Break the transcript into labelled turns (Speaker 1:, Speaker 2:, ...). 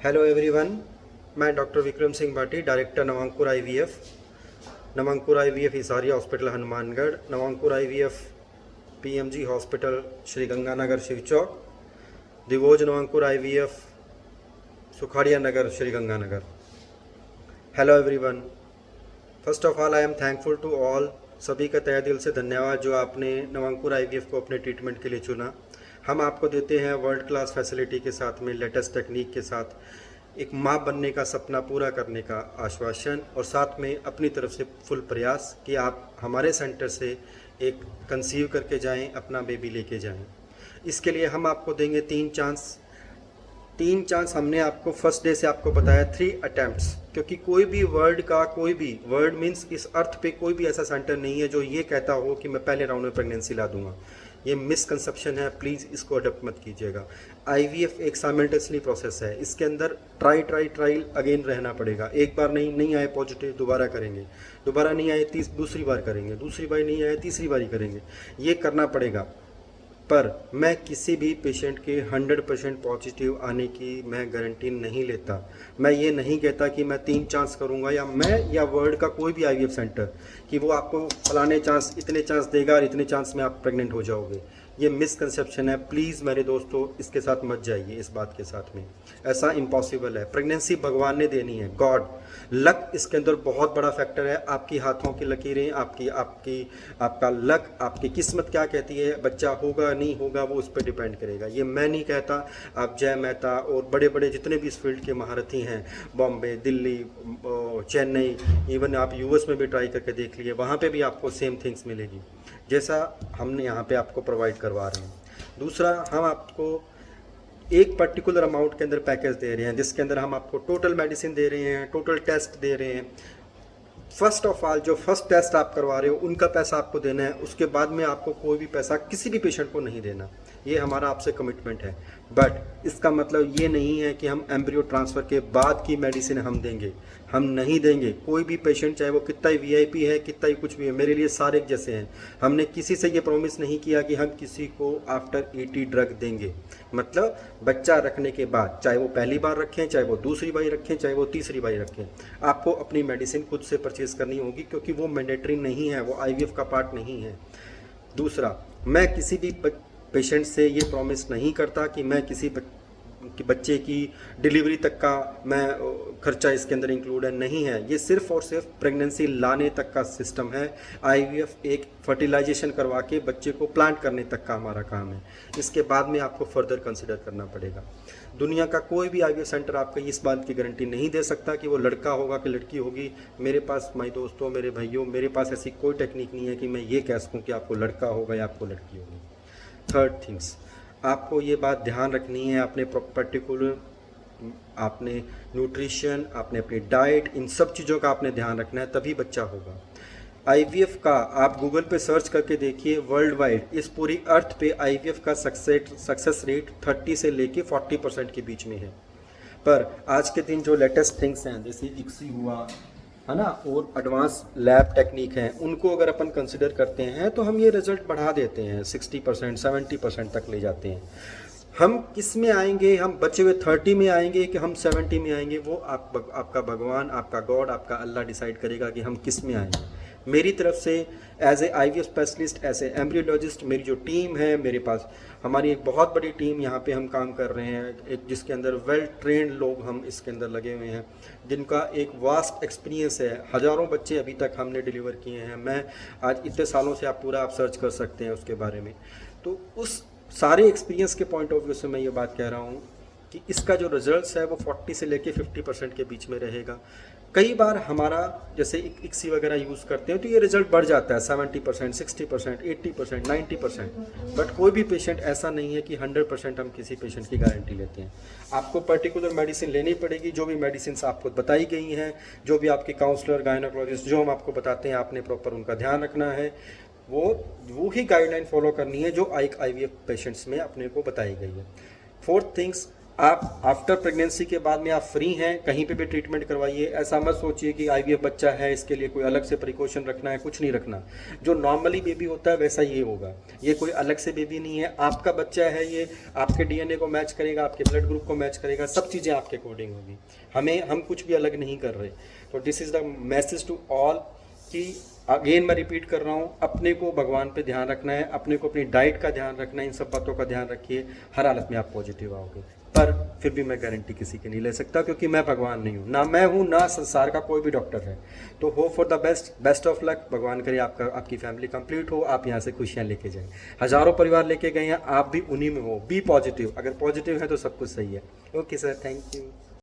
Speaker 1: Hello everyone, मैं doctor Vikram Singh Bhati, director Navankur IVF. Navankur IVF Hisari hospital Hanumangarh, Navankur IVF PMG hospital Shri Ganganagar Shivchowk, दिवोज Navankur IVF Sukhadia Nagar Shri Ganganagar. Hello everyone, first of all I am thankful to all. सभी का तहे दिल से धन्यवाद जो आपने नवांकुर आईवीएफ को अपने ट्रीटमेंट के लिए चुना। हम आपको देते हैं वर्ल्ड क्लास फैसिलिटी के साथ में, लेटेस्ट टेक्निक के साथ एक माँ बनने का सपना पूरा करने का आश्वासन, और साथ में अपनी तरफ से फुल प्रयास कि आप हमारे सेंटर से एक कंसीव करके जाएं, अपना बेबी लेके जाएं। इसके लिए हम आपको देंगे 3 चांस। हमने आपको फर्स्ट डे से आपको बताया 3 अटैम्प्ट्स, क्योंकि कोई भी वर्ड मीन्स इस अर्थ पे कोई भी ऐसा सेंटर नहीं है जो ये कहता हो कि मैं पहले राउंड में प्रेगनेंसी ला दूंगा। ये मिसकंसेप्शन है, प्लीज़ इसको अडॉप्ट मत कीजिएगा। आईवीएफ एक साइमल्टेनियसली प्रोसेस है, इसके अंदर ट्राई अगेन रहना पड़ेगा। एक बार नहीं आए पॉजिटिव, दोबारा करेंगे, दोबारा नहीं आए दूसरी बार करेंगे, दूसरी बार नहीं आए तीसरी बार करेंगे, ये करना पड़ेगा। पर मैं किसी भी पेशेंट के 100% पॉजिटिव आने की मैं गारंटी नहीं लेता। मैं ये नहीं कहता कि मैं 3 चांस करूंगा या वर्ल्ड का कोई भी आईवीएफ सेंटर कि वो आपको फलाने चांस, इतने चांस देगा और इतने चांस में आप प्रेग्नेंट हो जाओगे। ये मिसकंसेप्शन है, प्लीज़ मेरे दोस्तों इसके साथ मत जाइए। इस बात के साथ में ऐसा इम्पॉसिबल है। प्रेगनेंसी भगवान ने देनी है, गॉड। लक इसके अंदर बहुत बड़ा फैक्टर है। आपकी हाथों की लकीरें, आपका लक, आपकी किस्मत क्या कहती है, बच्चा होगा नहीं होगा वो उस पर डिपेंड करेगा। ये मैं नहीं कहता। आप जय मेहता और बड़े बड़े जितने भी इस फील्ड के महारथी हैं, बॉम्बे, दिल्ली, चेन्नई, इवन आप यूएस में भी ट्राई करके देख लिए, वहाँ पे भी आपको सेम थिंग्स मिलेगी जैसा हमने यहाँ पे आपको प्रोवाइड करवा रहे हैं। दूसरा, हम आपको एक पर्टिकुलर अमाउंट के अंदर पैकेज दे रहे हैं जिसके अंदर हम आपको टोटल मेडिसिन दे रहे हैं, टोटल टेस्ट दे रहे हैं। फर्स्ट ऑफ ऑल जो फर्स्ट टेस्ट आप करवा रहे हो उनका पैसा आपको देना है, उसके बाद में आपको कोई भी पैसा किसी भी पेशेंट को नहीं देना। ये हमारा आपसे कमिटमेंट है। बट इसका मतलब ये नहीं है कि हम एम्ब्रियो ट्रांसफ़र के बाद की मेडिसिन हम देंगे, हम नहीं देंगे। कोई भी पेशेंट चाहे वो कितना ही वीआईपी है, कितना ही कुछ भी है, मेरे लिए सारे एक जैसे हैं। हमने किसी से ये प्रॉमिस नहीं किया कि हम किसी को आफ्टर 80 ड्रग देंगे। मतलब बच्चा रखने के बाद, चाहे वो पहली बार रखें, चाहे वो दूसरी बार रखें, चाहे वो तीसरी बार रखें, आपको अपनी मेडिसिन खुद से परचेज करनी होगी, क्योंकि वो मैंडेटरी नहीं है, वो आईवीएफ का पार्ट नहीं है। दूसरा, मैं किसी भी पेशेंट से ये प्रॉमिस नहीं करता कि मैं किसी बच्चे की डिलीवरी तक का मैं खर्चा इसके अंदर इंक्लूड है, नहीं है। ये सिर्फ और सिर्फ प्रेगनेंसी लाने तक का सिस्टम है। आईवीएफ एक फर्टिलाइजेशन करवा के बच्चे को प्लांट करने तक का हमारा काम है। इसके बाद में आपको फर्दर कंसिडर करना पड़ेगा। दुनिया का कोई भी आईवीएफ सेंटर आपको इस बात की गारंटी नहीं दे सकता कि वो लड़का होगा कि लड़की होगी। मेरे पास, माय दोस्तों, मेरे भाइयों, मेरे पास ऐसी कोई टेक्निक नहीं है कि मैं ये कह सकूँ कि आपको लड़का होगा या आपको लड़की होगी। थर्ड थिंग्स, आपको ये बात ध्यान रखनी है, अपने पर्टिकुलर आपने न्यूट्रिशन, आपने अपनी डाइट, इन सब चीज़ों का आपने ध्यान रखना है, तभी बच्चा होगा। आईवीएफ का आप गूगल पे सर्च करके देखिए, वर्ल्ड वाइड इस पूरी अर्थ पे आईवीएफ का सक्सेस रेट 30 से लेके 40% के बीच में है। पर आज के दिन जो लेटेस्ट थिंग्स हैं, जैसे इक्सी हुआ है ना, और एडवांस लैब टेक्निक हैं, उनको अगर अपन कंसिडर करते हैं तो हम ये रिजल्ट बढ़ा देते हैं, 60% 70% तक ले जाते हैं। हम किस में आएंगे, हम बचे हुए 30 में आएंगे कि हम 70 में आएंगे, वो आपका भगवान, आपका गॉड, आपका अल्लाह डिसाइड करेगा कि हम किस में आएंगे। मेरी तरफ से as a IVF specialist, as a embryologist, मेरी जो टीम है, मेरे पास हमारी एक बहुत बड़ी टीम यहाँ पे हम काम कर रहे हैं, एक जिसके अंदर वेल ट्रेंड लोग हम इसके अंदर लगे हुए हैं, जिनका एक वास्ट एक्सपीरियंस है। हज़ारों बच्चे अभी तक हमने डिलीवर किए हैं। मैं आज इतने सालों से आप सर्च कर सकते हैं उसके बारे में। तो उस सारे एक्सपीरियंस के पॉइंट ऑफ व्यू से मैं ये बात कह रहा हूँ कि इसका जो रिजल्ट्स है वो 40 से लेके 50% के बीच में रहेगा। कई बार हमारा जैसे इक्सी वगैरह यूज़ करते हैं तो ये रिजल्ट बढ़ जाता है 70%, 60%, 80%, 90%। बट कोई भी पेशेंट ऐसा नहीं है कि 100% हम किसी पेशेंट की गारंटी लेते हैं। आपको पर्टिकुलर मेडिसिन लेनी पड़ेगी, जो भी मेडिसिन आपको बताई गई हैं, जो भी आपके काउंसलर, गायनोकोलॉजिस्ट जो हम आपको बताते हैं, आपने प्रॉपर उनका ध्यान रखना है। वो ही गाइडलाइन फॉलो करनी है जो एक आईवीएफ पेशेंट्स में अपने को बताई गई है। फोर्थ थिंग्स, आप आफ्टर प्रेगनेंसी के बाद में आप फ्री हैं, कहीं पे भी ट्रीटमेंट करवाइए। ऐसा मत सोचिए कि आईवीएफ बच्चा है इसके लिए कोई अलग से प्रिकॉशन रखना है, कुछ नहीं रखना। जो नॉर्मली बेबी होता है वैसा ये होगा, ये कोई अलग से बेबी नहीं है। आपका बच्चा है, ये आपके डीएनए को मैच करेगा, आपके ब्लड ग्रुप को मैच करेगा, सब चीज़ें आपके अकॉर्डिंग होगी। हम कुछ भी अलग नहीं कर रहे। तो this is the message to all कि अगेन मैं रिपीट कर रहा हूँ, अपने को भगवान पे ध्यान रखना है, अपने को अपनी डाइट का ध्यान रखना है, इन सब बातों का ध्यान रखिए। हर हालत में आप पॉजिटिव आओगे। पर फिर भी मैं गारंटी किसी की नहीं ले सकता, क्योंकि मैं भगवान नहीं हूँ, ना मैं हूँ, ना संसार का कोई भी डॉक्टर है। तो hope for the best of luck. भगवान करे आपकी फैमिली कंप्लीट हो, आप यहाँ से खुशियाँ लेके जाएं। हज़ारों परिवार लेके गए हैं, आप भी उन्हीं में हो। बी पॉजिटिव, अगर पॉजिटिव है तो सब कुछ सही है। Okay sir, thank you.